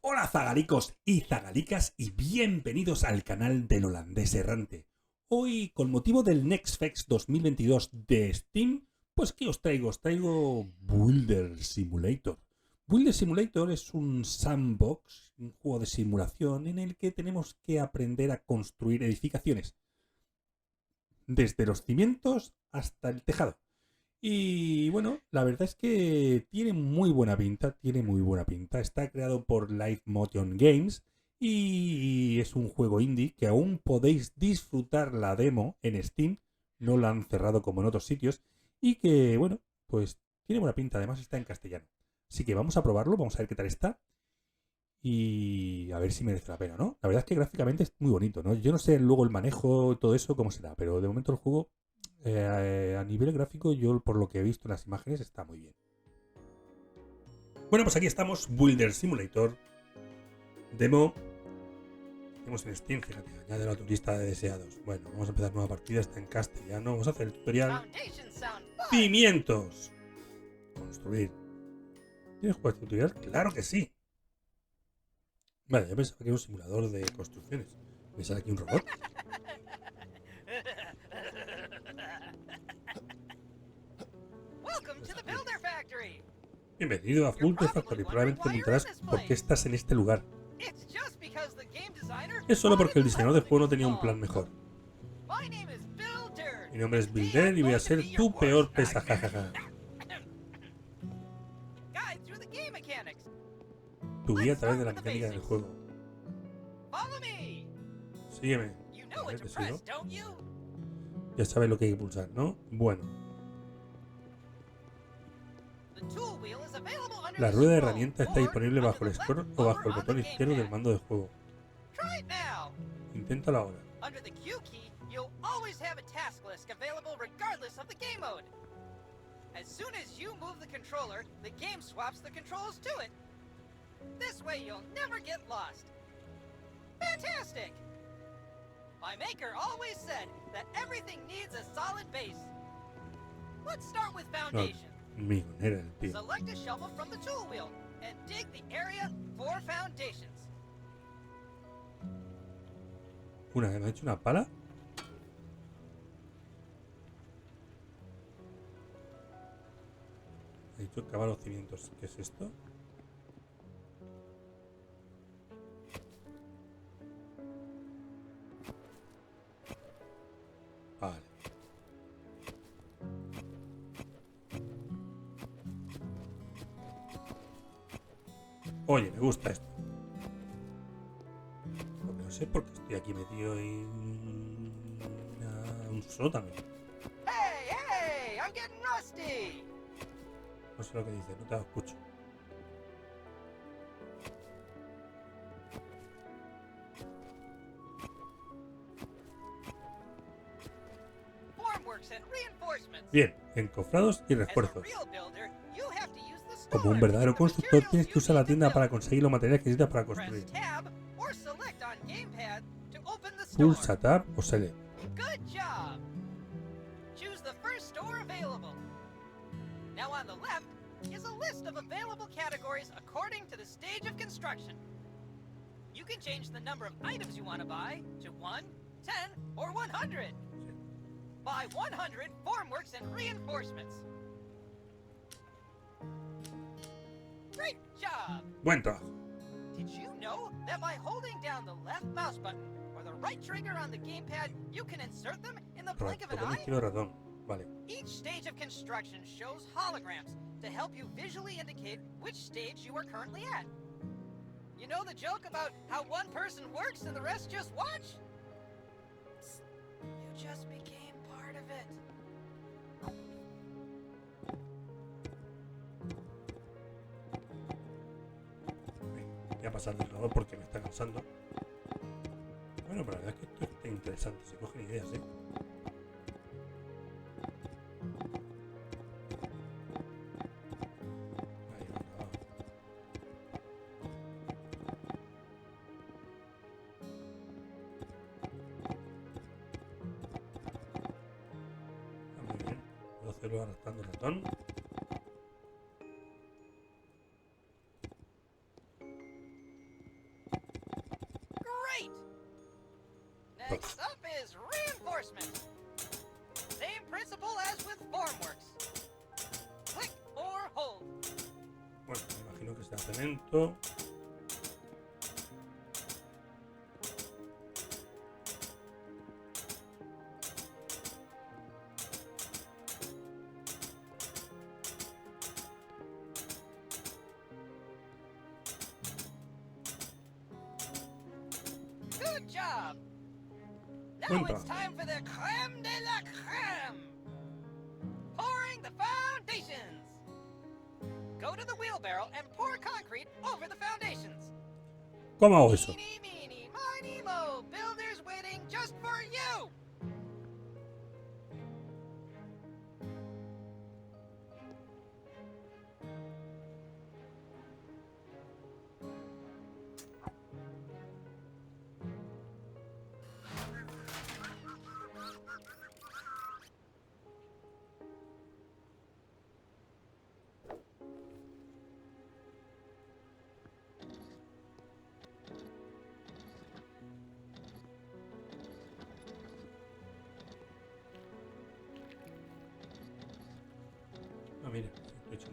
Hola zagalicos y zagalicas y bienvenidos al canal del holandés errante. Hoy, con motivo del Next Fest 2022 de Steam, pues ¿qué os traigo? Os traigo Builder Simulator. Builder Simulator es un sandbox, un juego de simulación en el que tenemos que aprender a construir edificaciones. Desde los cimientos hasta el tejado. Y bueno, la verdad es que tiene muy buena pinta, Está creado por Live Motion Games y es un juego indie que aún podéis disfrutar la demo en Steam. No la han cerrado como en otros sitios y que, bueno, pues tiene buena pinta. Además está en castellano. Así que vamos a probarlo, vamos a ver qué tal está y a ver si merece la pena, ¿no? La verdad es que gráficamente es muy bonito, ¿no? Yo no sé luego el manejo y todo eso cómo será, pero de momento el juego... a nivel gráfico, yo por lo que he visto en las imágenes está muy bien. Bueno, pues aquí estamos, Builder Simulator demo. Tenemos en Steam, fíjate, añade a tu lista de deseados. Bueno, vamos a empezar nueva partida, está en castellano. Vamos a hacer el tutorial. Cimientos. Construir. ¿Tienes juego de tutorial? Claro que sí. Vale, yo pensaba que era un simulador de construcciones. ¿Me sale aquí un robot? Bienvenido a Builder Factory. Probablemente te preguntarás por qué estás en este lugar. Es solo porque el diseñador de juego no tenía un plan mejor. Mi nombre es Builder y voy a ser tu peor pesa, jajaja. Tu guía a través de la mecánica del juego. Sígueme. A ver, ¿te sigo? Ya sabes lo que hay que pulsar, ¿no? Bueno. La rueda de herramienta está disponible bajo el scroll o bajo el botón izquierdo del mando de juego. Inténtalo ahora. As soon as you move the controller, the game swaps the controls to it. This way you'll never get lost. Fantastic! My maker always said that everything needs a solid base. Let's start with foundation. Select a shovel from the tool wheel and dig the area for foundations. ¿Me ha hecho una pala? He dicho cavar los cimientos. ¿Qué es esto? Vale. Oye, me gusta esto. Porque no sé por qué estoy aquí metido en un sótano. Hey, hey, I'm getting rusty. No sé lo que dice, no te lo escucho. Bien, encofrados y refuerzos. Como un verdadero constructor, tienes que usar la tienda para conseguir los materiales que necesitas para construir. Pulsa Tab o Select. Now on the left is a list of available categories according to the stage of construction. You can change the number of items you want to buy to 1, 10, or 100. Buy 100 formworks and reinforcements. Great job! Buen trabajo. Did you know that by holding down the left mouse button or the right trigger on the gamepad, you can insert them in the blink of an eye? Ratón. Vale. Each stage of construction shows holograms to help you visually indicate which stage you are currently at. You know the joke about how one person works and the rest just watch? You just became part of it. Voy a pasar del lado porque me está cansando. Bueno, pero la verdad es que esto está interesante. Se cogen ideas, ¿eh? Arrastrando el ratón. constructor. Next up is reinforcement. Same principle as with formworks. Click or hold. Bueno, me imagino que sea cemento. Good job. Now Buen it's trabajo. time for the creme de la creme. Pouring the foundations. Go to the wheelbarrow and pour concrete over the foundations. ¿Cómo hago eso? Eeny, meeny, miny, mo. Builders waiting just for you. Ah, mira, estoy hecho.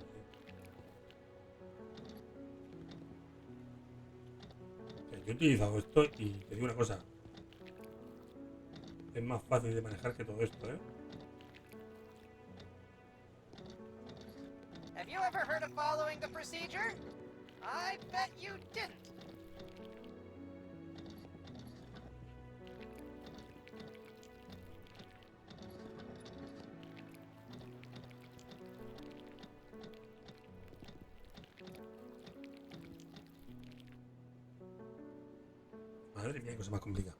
Yo he utilizado esto y te digo una cosa. Es más fácil de manejar que todo esto, ¿eh? Have you ever heard of following the procedure? I bet you didn't. Madre mía, qué cosa más complicada.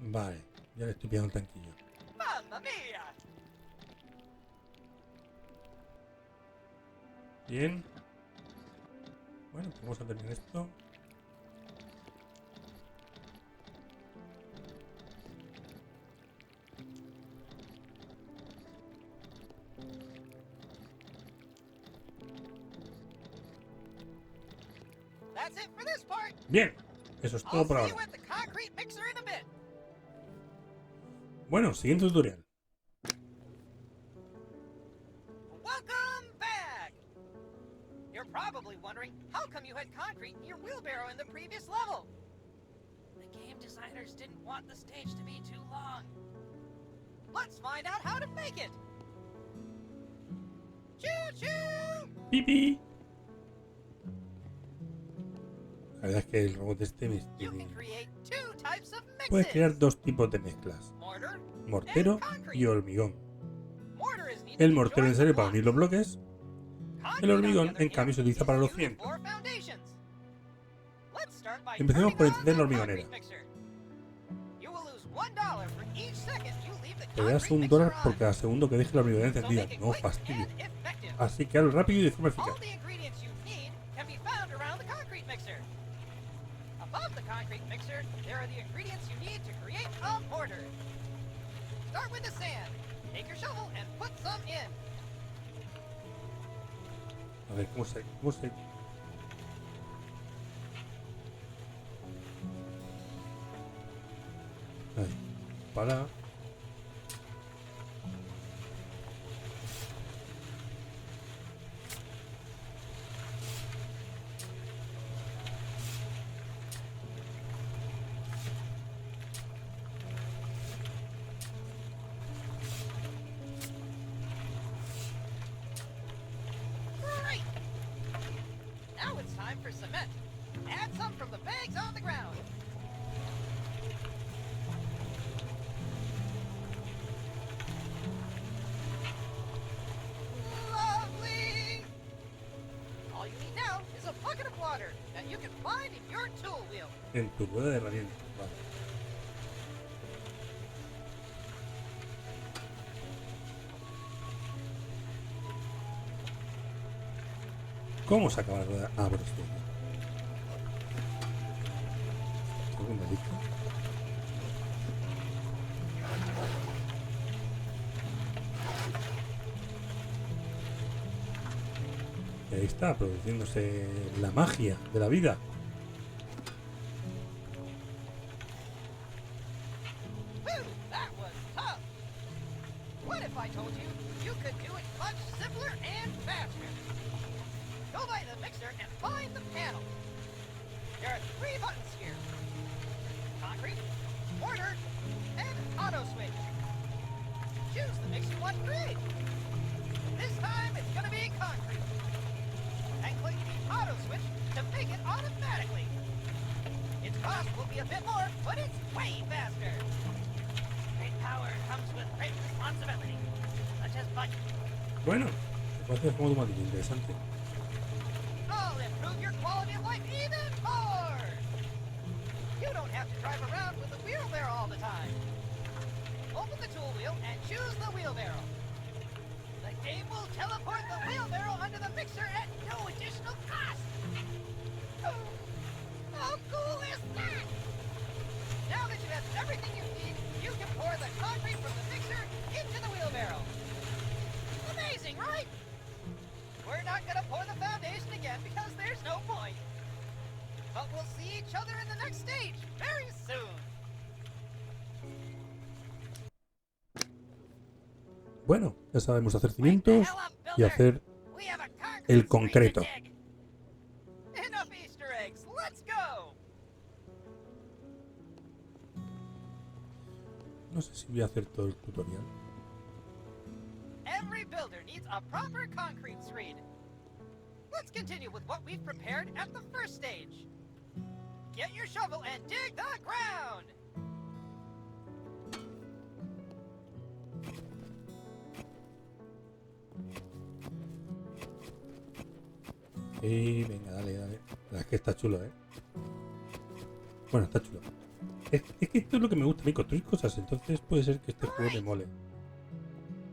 Vale, ya le estoy pillando el tanquillo. Mamma mia! Bien. Bueno, pues vamos a terminar esto. That's it for this part. Bien, eso es todo I'll por see you ahora. at the concrete mixer in a bit. Bueno, siguiente tutorial. Welcome back! You're probably wondering how come you had concrete in your wheelbarrow in the previous level? The game designers didn't want the stage to be too long. Let's find out how to make it! Choo-choo! ¡Pipi! La verdad es que el robot este me You can create two types of puede crear mixes. dos tipos de mezclas. Mortar. Mortero y hormigón. Mortar is needed El to mortero join es necesario the para unir los blocks. bloques. Concrete, El on hormigón, the other en cambio, hand, se utiliza is para los used cimientos. for foundations. Let's start by Empecemos turning por on encender the la hormigonera. concrete mixer. You will lose $1 for each second you leave the Te das concrete $1 mixer por on. cada segundo que deje la hormigonera So encendida. make it No quick fastidio. and effective. Así que hazlo rápido y de forma eficaz. All the ingredients you need can be found around the concrete mixer. Above the concrete mixer, there are the ingredients you need to create a mortar. Start with the sand. Take your shovel and put some in. A ver, ¿cómo se...? Ahí. Para... Great! Now it's time for cement. Add some from the bags on the ground. Lovely! All you need now is a bucket of water that you can find in your tool wheel. En tu rueda de herramientas. Vale. ¿Cómo se acaba la rueda? Ah, por esto. Segunda lista. Y ahí está, produciéndose la magia de la vida. Whew, that was tough. What if I told you you could do it much simpler and faster? Go by the mixer and find the panel. There are 3 buttons here. Concrete, mortar, and auto switch. Choose the mix you want to create. This time it's gonna be concrete. And click the auto switch to make it automatically. Its cost will be a bit more, but it's way faster. Great power comes with great responsibility, such as budget. Bueno, me parece como automático, interesante. I'll improve your quality of life even more. You don't have to drive around with the wheelbarrow all the time. Open the tool wheel and choose the wheelbarrow. The game will teleport the wheelbarrow under the mixer at no additional cost. How cool is that? Now that you have everything you need, you can pour the concrete from the mixer into the wheelbarrow. Amazing, right? We're not gonna pour the foundation again because there's no point. But we'll see each other in the next stage very soon. Bueno, ya sabemos hacer Wake the cimientos hell up, y builder. hacer We have a concrete el street concreto. to dig. Enough Easter eggs. Let's go. No sé si voy a hacer todo el tutorial. Every builder needs a proper concrete screed. Let's continue with what we've prepared at the first stage. Get your shovel and dig the ground. Y venga, dale, dale. La verdad es que está chulo, ¿eh? Bueno, está chulo. Es que esto es lo que me gusta a mí, construir cosas. Entonces puede ser que este juego me mole.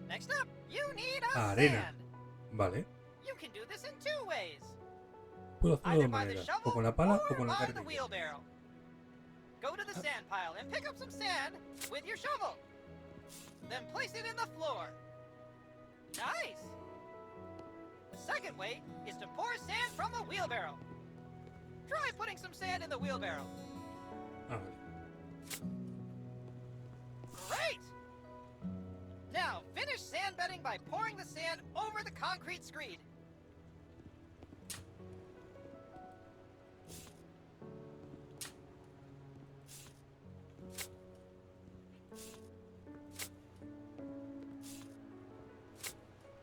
Next up, you need a Arena. sand. Vale. You can do this in 2 ways. Puedo hacerlo de Either dos by the maneras. shovel O con la pala o or con la by the carga. wheelbarrow. Go to the sand pile and pick up some sand with your shovel. Then place it in the floor. Nice. The second way is to pour sand from a wheelbarrow. Try putting some sand in the wheelbarrow. Ah, vale. Great! Now, finish sand bedding by pouring the sand over the concrete screed.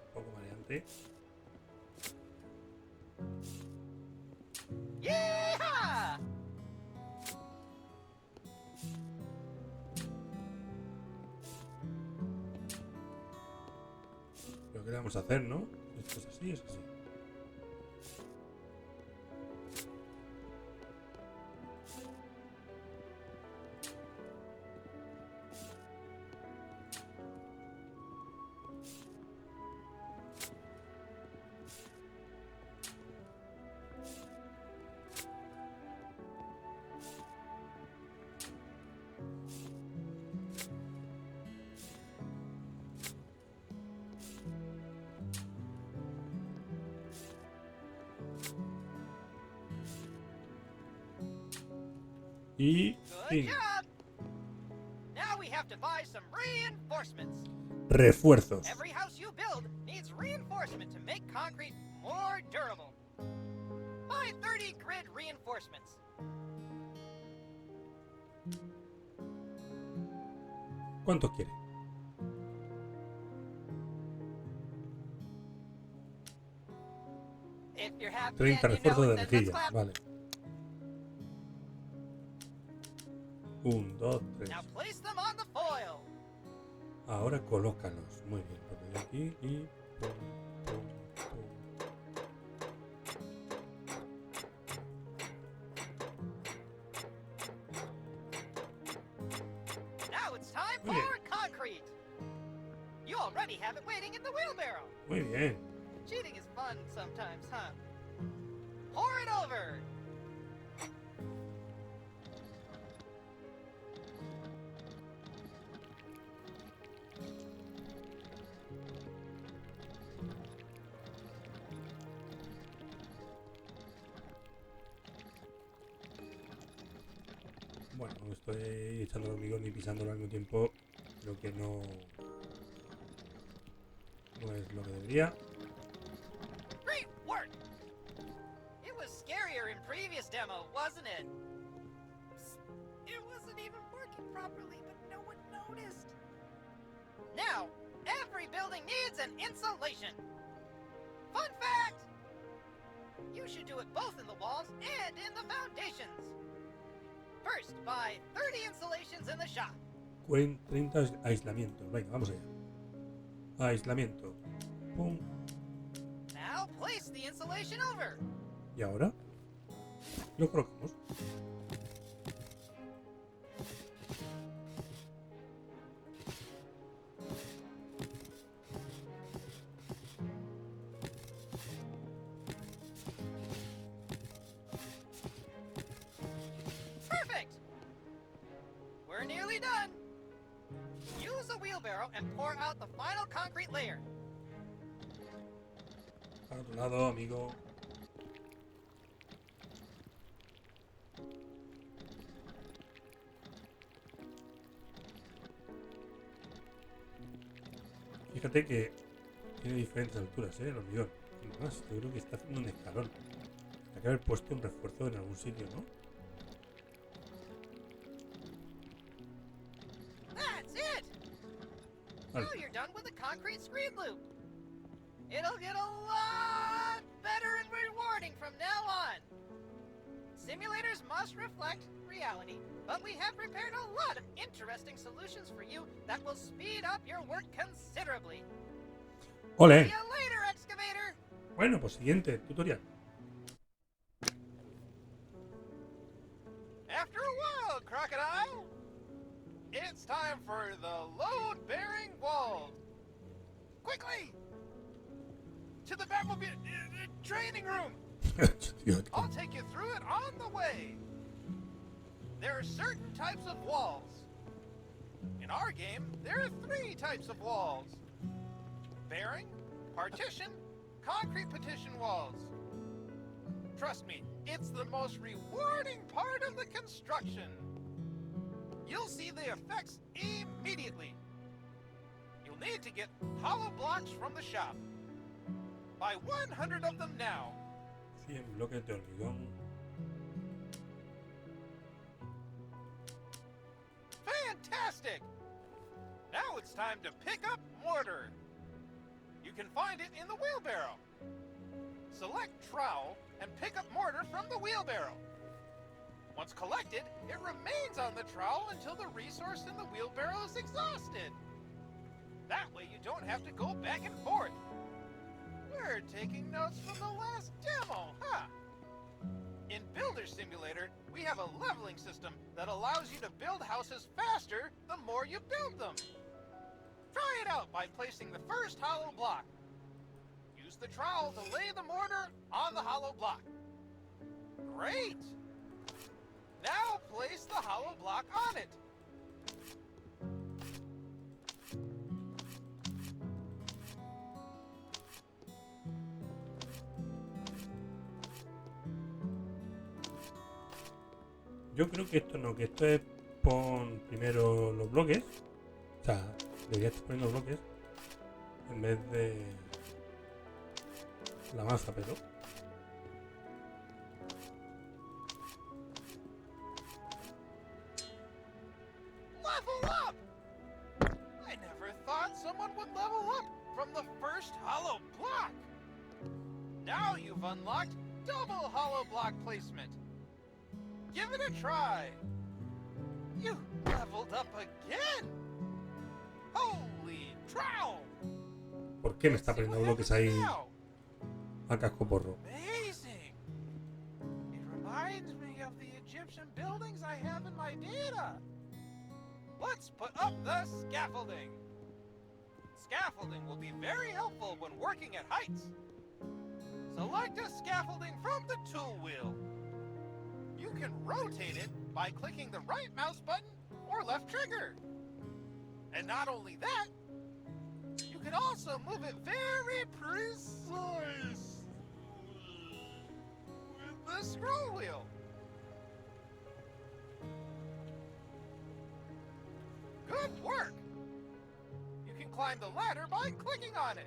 Un poco mareante. Yeehaw! Pero ¿qué le vamos a hacer, no? Esto es así, es así. Y Good fin. job! Now we have to buy some reinforcements. Refuerzos. Every house you build needs reinforcement to make concrete more durable. Buy 30 grid reinforcements. ¿Cuántos quiere? If you're happy 30 and you know refuerzos de it, then let's rejilla. clap. Vale. 1, 2, 3. Now place them on the foil. Ahora colócalos. Muy bien. Pues de aquí y... pum, pum, pum. Now it's time Muy bien. for concrete. You already have it waiting in the wheelbarrow. Muy bien. Cheating is fun sometimes, huh? Pour it over. Bueno, estoy echando el hormigón y pisándolo al mismo tiempo. Creo que no es lo que debería. Great work! It was scarier in previous demo, wasn't it? It wasn't even working properly, but no one noticed. Now, every building needs an insulation. Fun fact! You should do it both in the walls and in the foundations. First, buy 30 insulations in the shop. 30 aislamientos. Venga, vamos allá. Aislamiento. Pum. Now place the insulation over. Y ahora lo colocamos. Perfect! We're nearly done. Use a wheelbarrow and pour out the final concrete layer. Al otro lado, amigo. Fíjate que tiene diferentes alturas, el hormigón. Además, yo creo que está haciendo un escalón. Hay que haber puesto un refuerzo en algún sitio, ¿no? That's it! Vale. Now you're done with the concrete screed loop. It'll get a lot better and rewarding from now on. Simulators must reflect reality, but we have prepared a lot of interesting solutions for you that will speed up your work considerably. ¡Ole! See you later, excavator! Bueno, pues siguiente tutorial. After a while, crocodile, it's time for the load-bearing wall. Quickly! To the Batmobile training room! I'll take you through it on the way. There are certain types of walls. In our game, there are 3 types of walls. Bearing, partition, concrete partition walls. Trust me, it's the most rewarding part of the construction. You'll see the effects immediately. You'll need to get hollow blocks from the shop. Buy 100 of them now. 100 bloques de hormigón. Fantastic! Now it's time to pick up mortar. You can find it in the wheelbarrow. Select trowel and pick up mortar from the wheelbarrow. Once collected, it remains on the trowel until the resource in the wheelbarrow is exhausted. That way you don't have to go back and forth. We're taking notes from the last demo, huh? In Builder Simulator, we have a leveling system that allows you to build houses faster the more you build them. Try it out by placing the first hollow block. Use the trowel to lay the mortar on the hollow block. Great! Now place the hollow block on it. Yo creo que esto no, que esto es pon primero los bloques. O sea, debería estar poniendo bloques en vez de la masa, pero Level up! I never thought someone would level up from the first hollow block. Now you've unlocked double hollow block placement. Give it a try. You leveled up again. Holy trowel! ¿por qué me está See what poniendo bloques happens ahí now. a casco porro? Amazing! It reminds me of the Egyptian buildings I have in my data. Let's put up the scaffolding. Scaffolding will be very helpful when working at heights. Select a scaffolding from the tool wheel. You can rotate it by clicking the right mouse button or left trigger. And not only that, you can also move it very precise with the scroll wheel. Good work! You can climb the ladder by clicking on it.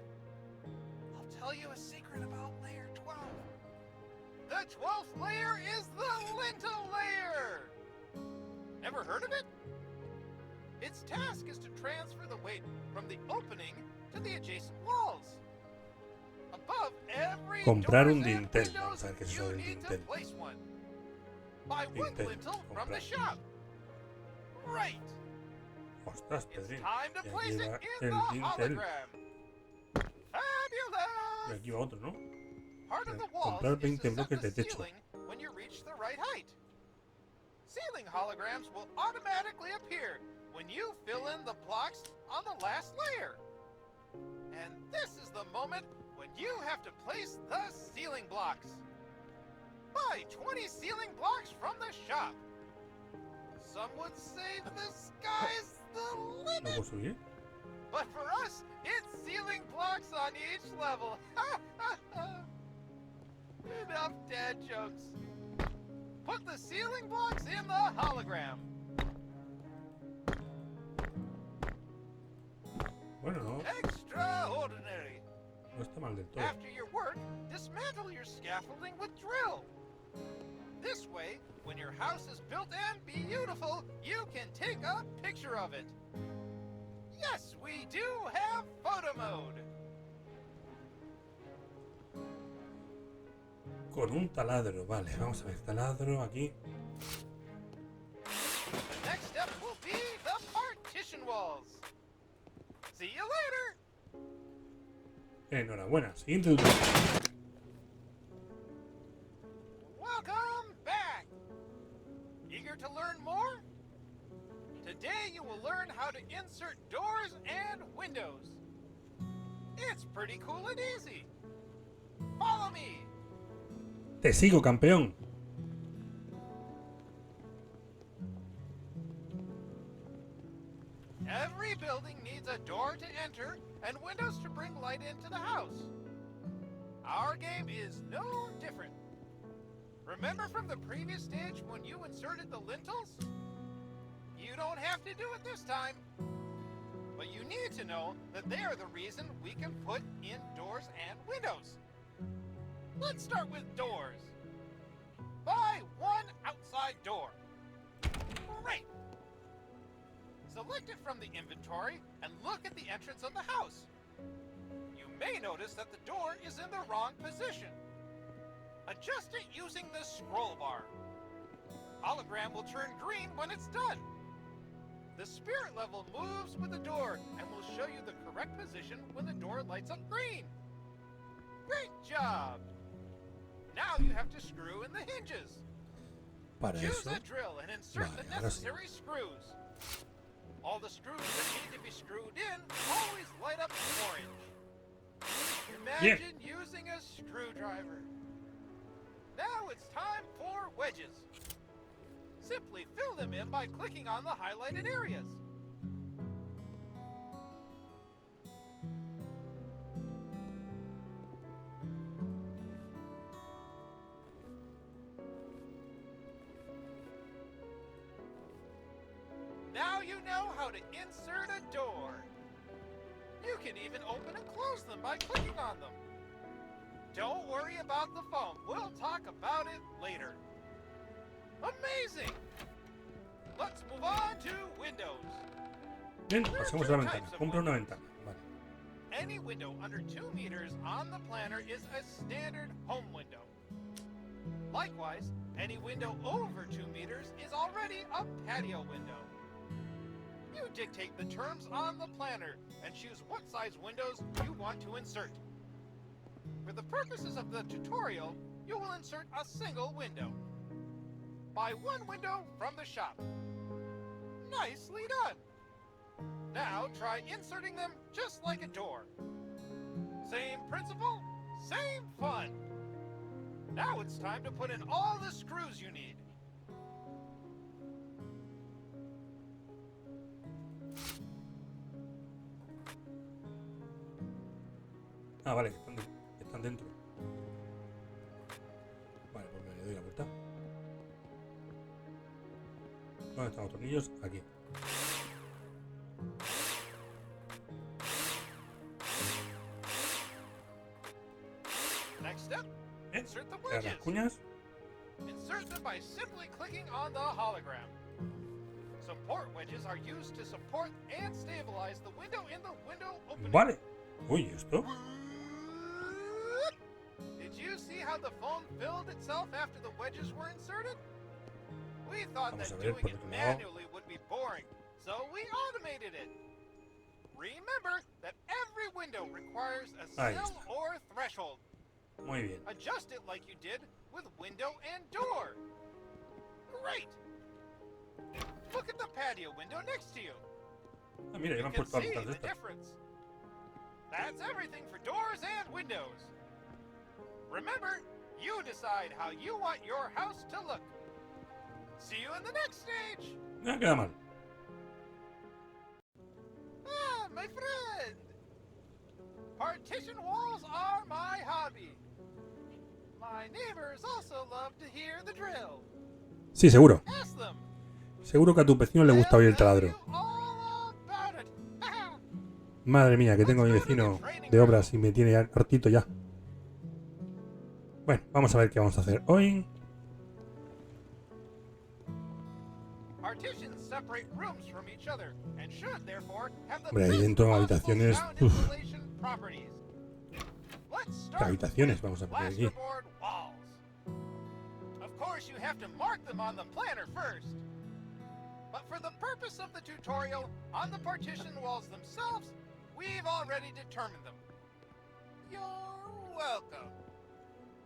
I'll tell you a secret about layer 12. The 12th layer is the lintel layer! Never heard of it? Its task is to transfer the weight from the opening to the adjacent walls. Above every Comprar doors un and dintel. windows, Vamos a ver qué es eso you del need to dintel. place one. Buy one Dintel, lintel from comprar. the shop. Right. Ostras, It's Pedrín. time to Y aquí place it va in el the dintel. hologram. Y Fabulous! aquí va otro, ¿no? Part of the walls Comprar is 20 to set bloques the de techo. ceiling when you reach the right height. Ceiling holograms will automatically appear when you fill in the blocks on the last layer. And this is the moment when you have to place the ceiling blocks. Buy 20 ceiling blocks from the shop. Some would say the sky's the ¿No limit, puedo subir? but for us, it's ceiling blocks on each level. Enough dad jokes. Put the ceiling blocks in the hologram. Bueno, no, Extraordinary. no está mal del todo. After your work, dismantle your scaffolding with drill. This way, when your house is built and beautiful, you can take a picture of it. Yes, we do have photo mode. Con un taladro, vale, vamos a ver, taladro aquí. The next step will be the partition walls. See you later. Enhorabuena, siguiente tutorial. Welcome back. Eager to learn more? Today you will learn how to insert doors and windows. It's pretty cool and easy. Follow me. Te sigo, campeón. Every building needs a door to enter and windows to bring light into the house. Our game is no different. Remember from the previous stage when you inserted the lintels? You don't have to do it this time. But you need to know that they are the reason we can put in doors and windows. Let's start with doors. Buy one outside door. Great. Select it from the inventory and look at the entrance of the house. You may notice that the door is in the wrong position. Adjust it using the scroll bar. Hologram will turn green when it's done. The spirit level moves with the door and will show you the correct position when the door lights up green. Great job! Now you have to screw in the hinges. Para Choose eso, a drill and insert Vale, the ahora sí. necessary screws. All the screws that need to be screwed in always light up orange. Imagine using a screwdriver. Now it's time for wedges. Simply fill them in by clicking on the highlighted areas. Now you know how to insert a door. You can even open and close them by clicking on them. Don't worry about the foam. We'll talk about it later. Amazing! Let's move on to windows. bien, pasemos a la ventana. Compra una ventana. Vale. Any window under 2 meters on the planner is a standard home window. Likewise, any window over 2 meters is already a patio window. You dictate the terms on the planner and choose what size windows you want to insert. For the purposes of the tutorial, you will insert a single window. Buy one window from the shop. Nicely done! Now try inserting them just like a door. Same principle, same fun. Now it's time to put in all the screws you need. Ah, vale, que están dentro. Vale, pues le doy la vuelta. ¿Dónde están los tornillos? Aquí. step, insert the Las wedges. cuñas. Insert them by simply clicking on the hologram. Support wedges are used to support and stabilize the window in the window opening. Vale. Uy, ¿esto? Did you see how the foam filled itself after the wedges were inserted? We thought Vamos that a ver, doing por it otro lado. manually would be boring, so we automated it. Remember that every window requires a Ahí sill está. or threshold. Muy bien. Adjust it like you did with window and door. Great! Look at the patio window next to you. Ah, mira, ya me You han can puesto see hartas de the estas. difference. That's everything for doors and windows. Remember, you decide how you want your house to look. See you in the next stage. No queda mal. Ah, my friend. Partition walls are my hobby. My neighbors also love to hear the drill. Sí, seguro. Ask them. Seguro que a tu vecino le gusta oír el They'll tell taladro. you all about it. Madre mía, que tengo a mi vecino de obras y me tiene hartito ya. Bueno, vamos a ver qué vamos a hacer hoy. Partitions separate rooms from each other and should therefore have the Hombre, ahí best dentro de possible habitaciones, sound uf. insulation properties. Let's ¿Qué start habitaciones with vamos a poner aquí? plasterboard walls. Of course, you have to mark them on the planner first. But for the purpose of the tutorial, on the partition walls themselves, we've already determined them. You're welcome.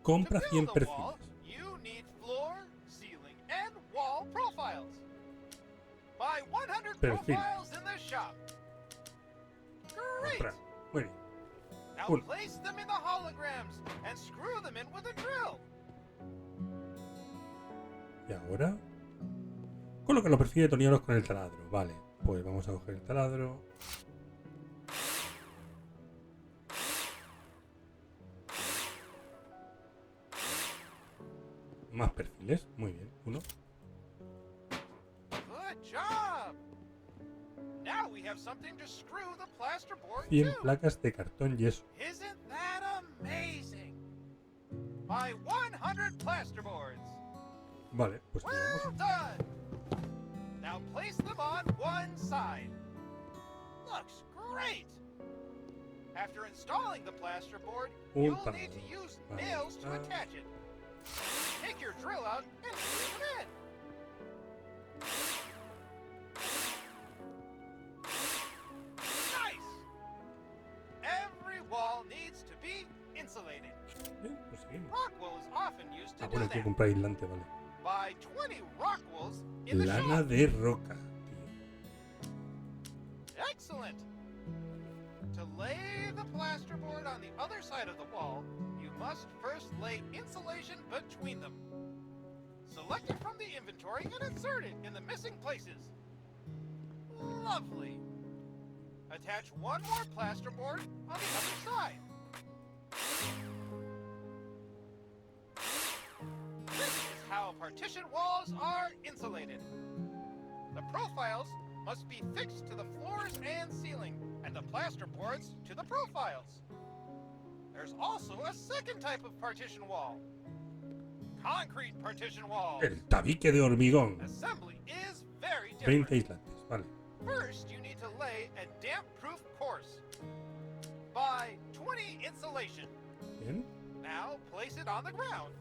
Compra To 100 build a wall, perfiles. you need floor, ceiling, and wall profiles. Buy 100 Perfil. profiles in the shop. Great! Comprar. Muy bien. Now Uno. place them in the holograms and screw them in with a drill. Y ahora coloca los perfiles de tornillos con el taladro. Vale, pues vamos a coger el taladro. Más perfiles, muy bien. Uno. Good job! Now we have something to screw the plasterboard 100 to. placas de cartón yeso. Isn't that amazing? Buy 100 plasterboards. Vale, pues ahí Well vamos. done! Now place them on one side. Looks great! After installing the plasterboard, you'll need to use nails to attach it. Take your drill out and screw it in. Nice! Every wall needs to be insulated. Bien, pues seguimos. Rock wool is often used to Ah, do bueno, hay que that. comprar aislante, vale. Buy 20 rock wools in the Lana shop. de roca, tío. Excellent! To lay the plasterboard on the other side of the wall, you must first lay insulation between them. Select it from the inventory and insert it in the missing places. Lovely! Attach one more plasterboard on the other side. This is how partition walls are insulated. The profiles must be fixed to the floors and ceiling, and the plasterboards to the profiles. There's also a second type of partition wall. Concrete partition walls. El tabique de hormigón. Assembly is very 20 different. aislantes, vale. First, you need to lay a damp-proof course. Buy 20 insulation. Bien. Now place it on the ground.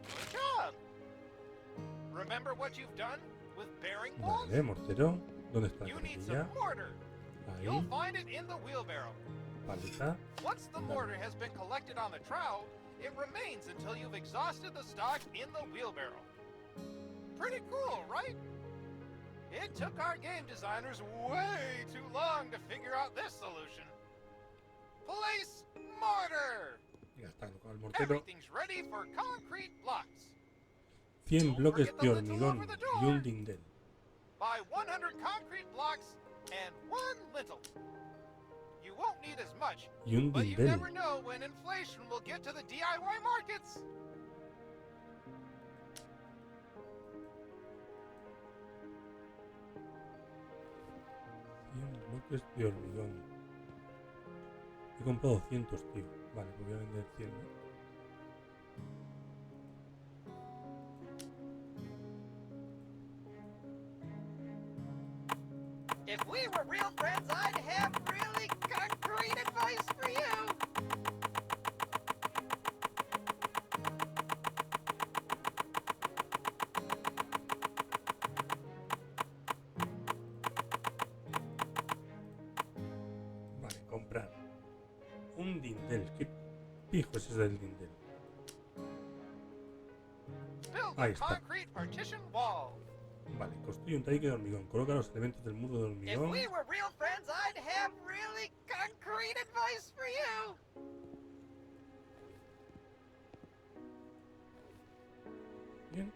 Good job. Remember what you've done with bearing walls? Vale, mortero. ¿Dónde está la You need carretilla? some mortar. You'll Ahí, find it in the wheelbarrow. paleta. Once the mortar has been collected on the trowel, it remains until you've exhausted the stock in the wheelbarrow. Pretty cool, right? It took our game designers way too long to figure out this solution. Place mortar! Ya está, colocado el mortero. Everything's ready for concrete blocks. 100 bloques de hormigón y un dindel. Buy 100 concrete blocks and one lintel. You won't need as much, Y un but you dindel. never know when inflation will get to the DIY markets. 100 bloques de hormigón. He comprado 200, tío. Vale, pues voy a vender 100, ¿no? If we were real friends, I'd have really concrete advice for you. Vale, comprar un dindel. ¿Qué pijo es ese del dindel? Build Ahí a está. concrete partition wall. Vale, construye un tabique de hormigón. Coloca los elementos del muro de If hormigón. we were real friends, I'd have really concrete advice for you. Bien.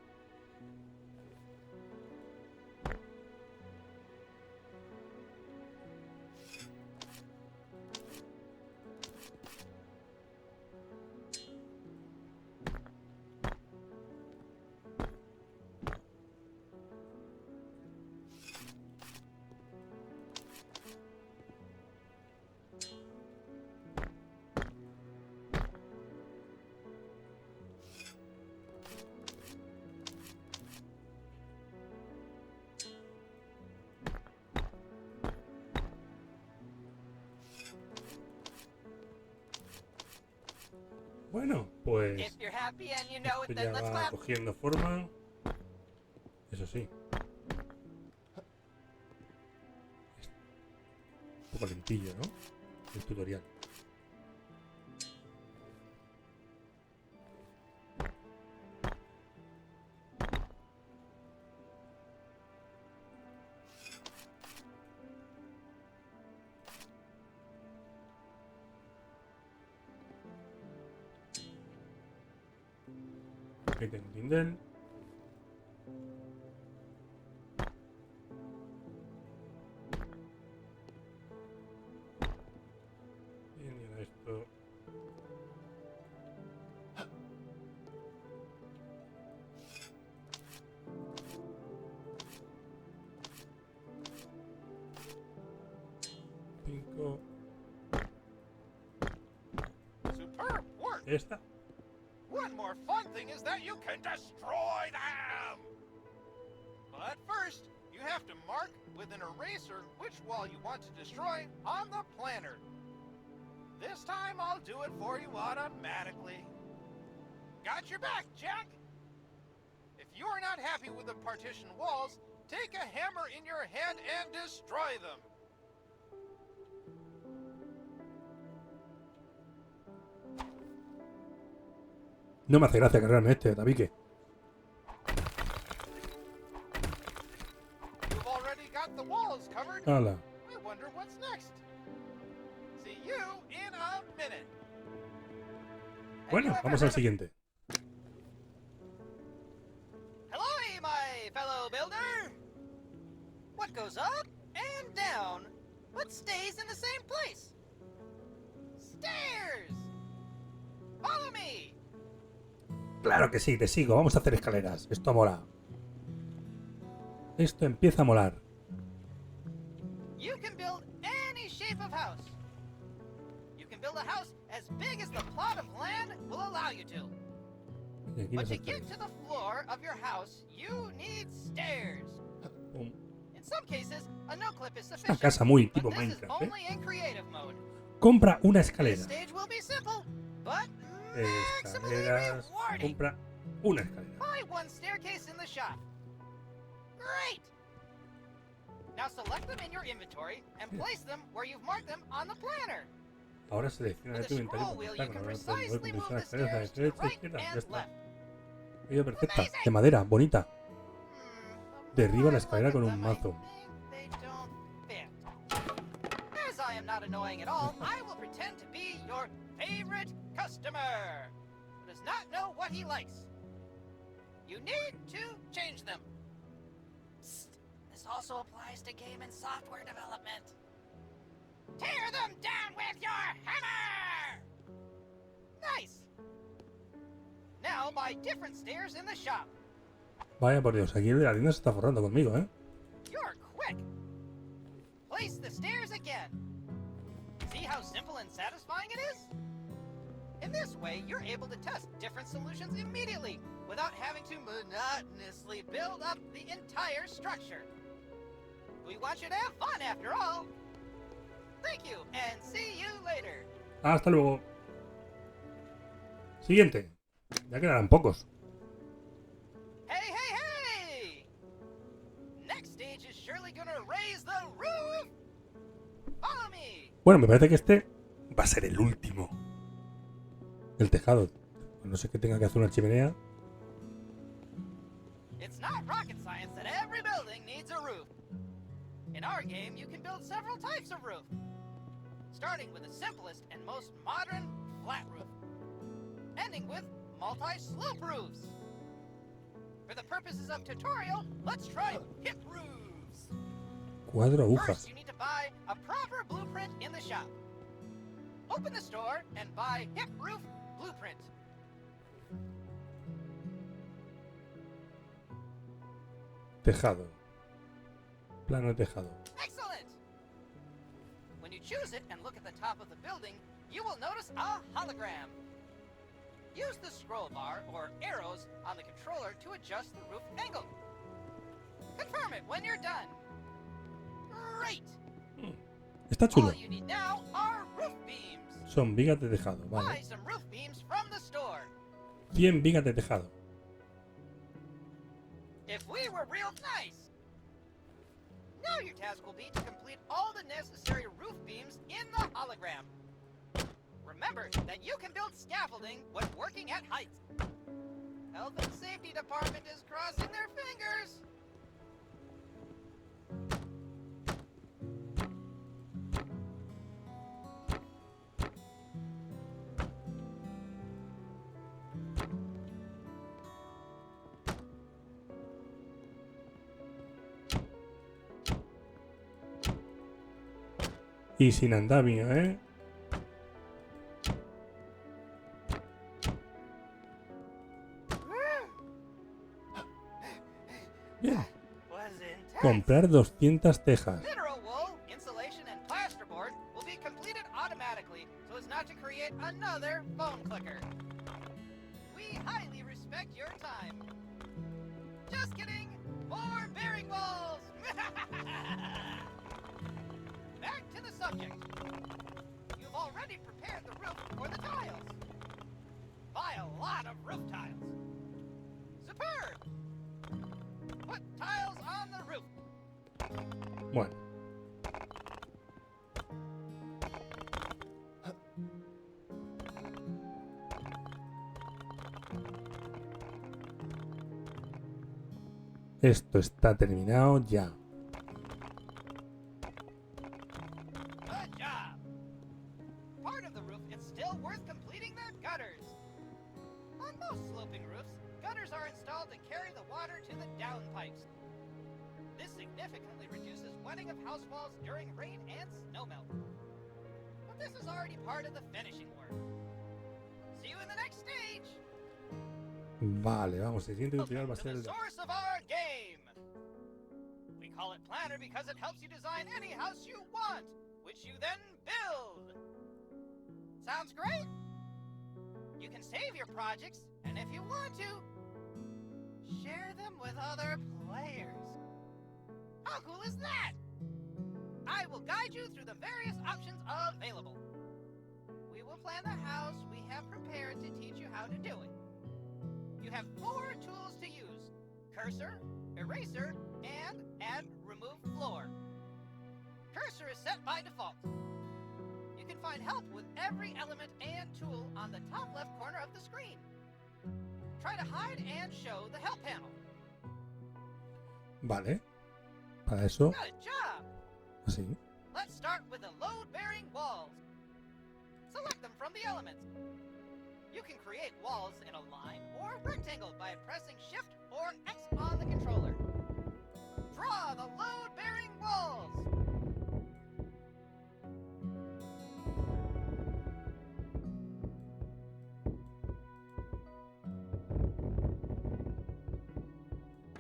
Bueno, pues If you're happy and you know esto it, ya then let's va clap. cogiendo forma. Eso sí. Un poco lentillo, ¿no? El tutorial. Aquí tengo un tindel. Bien, y ahora esto. Cinco. Superb work. Esta. One more fun thing is that you can destroy them. But first, you have to mark with an eraser which wall you want to destroy on the planner. This time I'll do it for you automatically. Got your back, Jack. If you are not happy with the partition walls, take a hammer in your hand and destroy them. No me hace gracia cargarme este tabique. You've already got the walls covered. Hala. I wonder what's next. See you in a minute. Bueno, vamos al siguiente. Hello, my fellow builder. What goes up and down, but stays in the same place? Stairs. Follow me. Claro que sí, te sigo. Vamos a hacer escaleras. Esto mola. Esto empieza a molar. You can build any shape of house. You can build a house as big as the plot of land will allow you to. Y aquí But las to get to the floor of your house, you need stairs. Pum. In some cases, a no clip is Una sufficient. casa muy But tipo this is Minecraft, ¿eh? only in creative mode. Compra una This escalera. stage will be simple, but maximally Escaleras. rewarding. Compra una escalera. Buy one staircase in the shop. Great! Now select them in your inventory and place them where you've marked them on the planner. Ahora selecciona With tu the inventario scroll con wheel, esta you can con el precisely move the escaleras de stairs to the derecha a right izquierda. Ya and está. left. Medida perfecta. De madera, bonita. The Derriba more la I escalera look con at un them, I mazo. think they don't fit. As I am not annoying at all, I will pretend to be your favorite customer who does not know what he likes. You need to change them. Psst. This also applies to game and software development. Tear them down with your hammer! Nice! Now buy different stairs in the shop. Vaya por Dios, aquí el de la tienda se está forrando conmigo, ¿eh? You're quick! Place the stairs again. See how simple and satisfying it is? In this way, you're able to test different solutions immediately without having to monotonously build up the entire structure. We want you to have fun after all. Thank you, and see you later. Hasta luego. Siguiente. Ya quedarán pocos. Hey, hey, hey! Next stage is surely gonna raise the roof. Follow me. Bueno, me parece que este va a ser el último. El tejado. No sé que tenga que hacer una chimenea. It's not rocket science that every building needs a roof. In our game, you can build several types of roof, starting with the simplest and most modern flat roof, ending with multi-slope roofs. For the purposes of tutorial, let's try hip roofs. Cuadro agujas. First, you need to buy a proper blueprint in the shop. Open the store and buy hip roof blueprint. Tejado. Plano de tejado. Excellent! When you choose it and look at the top of the building, you will notice a hologram. Use the scroll bar or arrows on the controller to adjust the roof angle. Confirm it when you're done. Great! Está chulo. All you need now are roof beams. Son vigas de tejado. Buy Vale. some roof beams from the store. 100 vigas de tejado. If we were real nice. Now your task will be to complete all the necessary roof beams in the hologram. Remember that you can build scaffolding when working at heights. Health and Safety Department is crossing their fingers. Y sin andamio, ¿eh? Bien. Was intense. Comprar 200 tejas. Mineral wool, insulation, and plasterboard will be completed automatically so as not to create another phone clicker. We highly respect your time. Just kidding. More bearing walls. Back to the subject. You've already prepared the roof for the tiles. Buy a lot of roof tiles. Superb. Put tiles on the roof. Bueno. Esto está terminado ya. Good job. Part of the roof is still worth completing the gutters. On most sloping roofs, gutters are installed to carry the water to the downpipes. This significantly reduces wetting of house walls during rain and snowmelt. But this is already part of the finishing work. See you in the next stage. Vale, vamos. El siguiente tutorial va a To ser the el de... source of our game. We call it Planner because it helps you design any house you want, which you then build. Sounds great? You can save your projects, and if you want to, share them with other players. How cool is that? I will guide you through the various options available. We will plan the house we have prepared to teach you how to do it. You have 4 tools to use: cursor, eraser, and add remove floor. Cursor is set by default. You can find help with every element and tool on the top left corner of the screen. Try to hide and show the help panel. Vale. Para eso, Good job! así. Let's start with the load-bearing walls. Select them from the elements. You can create walls in a line or rectangle by pressing Shift or X on the controller. Draw the load-bearing walls.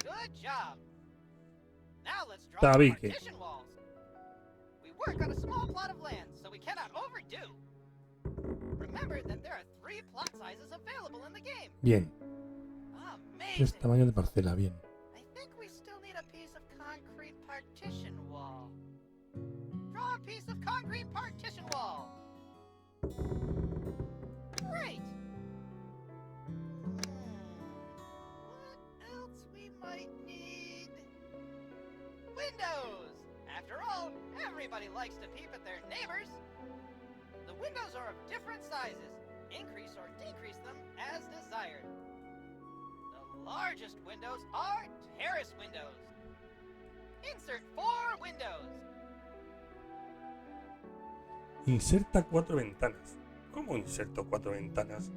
Good job. Now let's draw the Tabique. partition walls. We work on a small plot of land, so we cannot do. Remember that there are 3 plot sizes available in the game. Bien. 3 Amazing. tamaños de parcela, bien. I think we still need a piece of concrete partition wall. Draw a piece of concrete partition wall. Great. What else we might need? Windows! After all, everybody likes to peep at their neighbors. The windows are of different sizes. Increase or decrease them as desired. The largest windows are terrace windows. Insert 4 windows. Inserta 4 ventanas. ¿Cómo inserto 4 ventanas?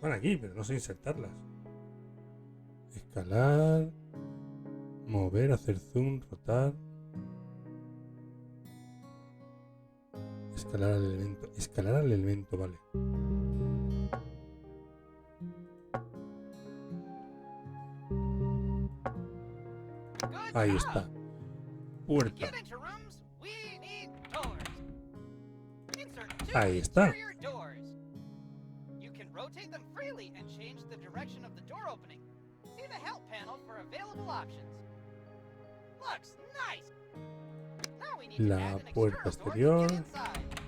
Van aquí, pero no sé insertarlas. Escalar, mover, hacer zoom, rotar. Escalar al elemento. Escalar al elemento, vale. Good Ahí job. está. To Puerta. get into rooms, we need doors. Insert 2 Ahí está. interior doors. You can rotate them freely and change the direction of the door opening. See the help panel for available options. Looks nice. Now we need to La add an puerta external door to exterior. get inside.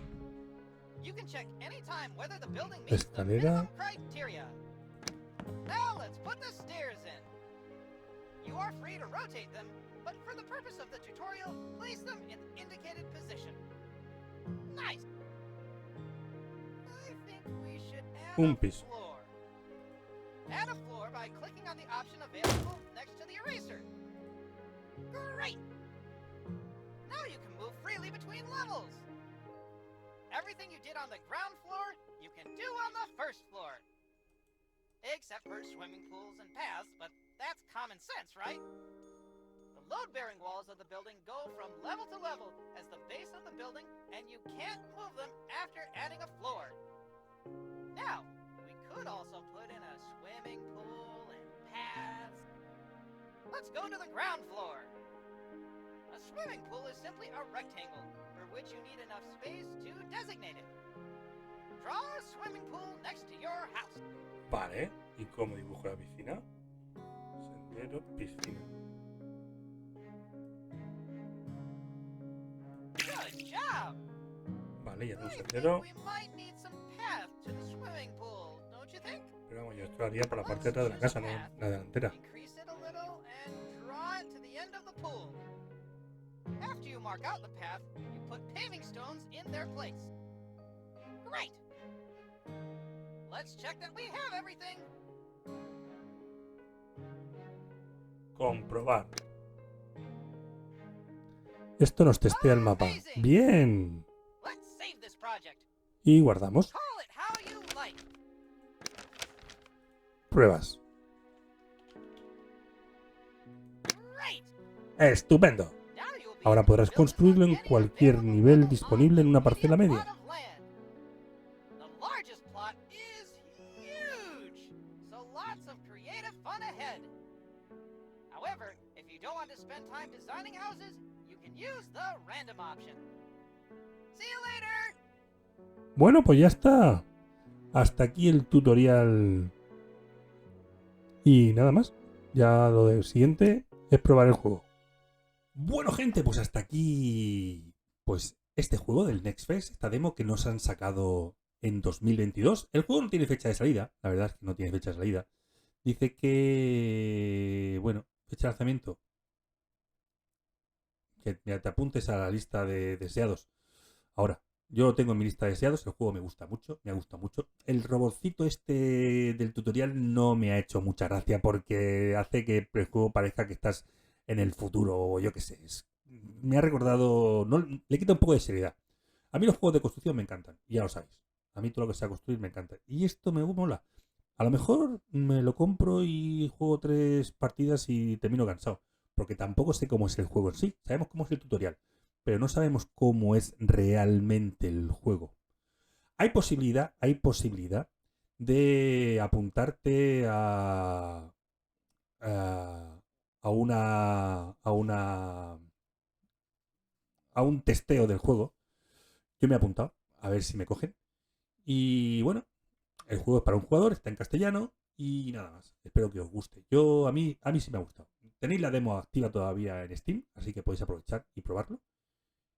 You can check anytime whether the building meets the Escalera. minimum criteria. Now let's put the stairs in. You are free to rotate them, but for the purpose of the tutorial, place them in the indicated position. Nice. I think we should add Un a piso. floor. Add a floor by clicking on the option available next to the eraser. Great. Now you can move freely between levels. Everything you did on the ground floor, you can do on the first floor. Except for swimming pools and paths, but that's common sense, right? The load-bearing walls of the building go from level to level as the base of the building, and you can't move them after adding a floor. Now, we could also put in a swimming pool and paths. Let's go to the ground floor. A swimming pool is simply a rectangle, for which you need enough space to designate it. Draw a swimming pool next to your house. Vale. ¿Y cómo dibujo la piscina? Sendero, piscina. Good job! Vale, ya tengo un I think sendero. we might need some path to the swimming pool, don't you think? Pero vamos, yo esto lo haría por la parte de atrás de la casa, no la delantera. Increase it a little and draw it to the end of the pool. After you mark out the path, you put paving stones in their place. Great! Let's check that we have everything. Comprobar. Esto nos testea el mapa. Bien. Let's save this project. Y guardamos. Call it how you like. Pruebas. Great! Estupendo. Now you'll be Ahora able to podrás build construirlo on en any cualquier available nivel level disponible en on una the parcela medium media. plot of land. The largest plot is huge, so lots of creative fun ahead. However, if you don't want to spend time designing houses, you can use the random option. See you later! Bueno, pues ya está. Hasta aquí el tutorial. Y nada más. Ya lo del siguiente es probar el juego. Bueno, gente, pues hasta aquí. Pues este juego del Next Fest, esta demo que nos han sacado en 2022. El juego no tiene fecha de salida. La verdad es que no tiene fecha de salida. Dice que. Bueno, fecha de lanzamiento. Que mira, te apuntes a la lista de deseados. Ahora, yo lo tengo en mi lista de deseados, el juego me gusta mucho, me gusta mucho. El robotcito este del tutorial no me ha hecho mucha gracia porque hace que el juego parezca que estás en el futuro o yo qué sé. Me ha recordado, no, le quita un poco de seriedad. A mí los juegos de construcción me encantan, ya lo sabéis. A mí todo lo que sea construir me encanta. Y esto me mola. A lo mejor me lo compro y juego 3 partidas y termino cansado. Porque tampoco sé cómo es el juego en sí. Sabemos cómo es el tutorial, pero no sabemos cómo es realmente el juego. Hay posibilidad de apuntarte a un testeo del juego. Yo me he apuntado a ver si me cogen. Y bueno, el juego es para un jugador, está en castellano y nada más. Espero que os guste. A mí sí me ha gustado. Tenéis la demo activa todavía en Steam, así que podéis aprovechar y probarlo.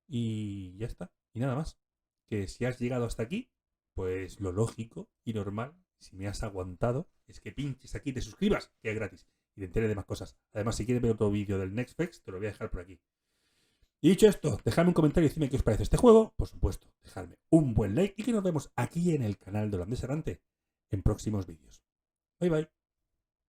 Y ya está. Y nada más. Que si has llegado hasta aquí, pues lo lógico y normal, si me has aguantado, es que pinches aquí, te suscribas, que es gratis, y te enteres de más cosas. Además, si quieres ver otro vídeo del NextFX, te lo voy a dejar por aquí. Y dicho esto, dejadme un comentario y decidme qué os parece este juego. Por supuesto, dejadme un buen like y que nos vemos aquí en el canal de Holandés Errante en próximos vídeos. Bye bye.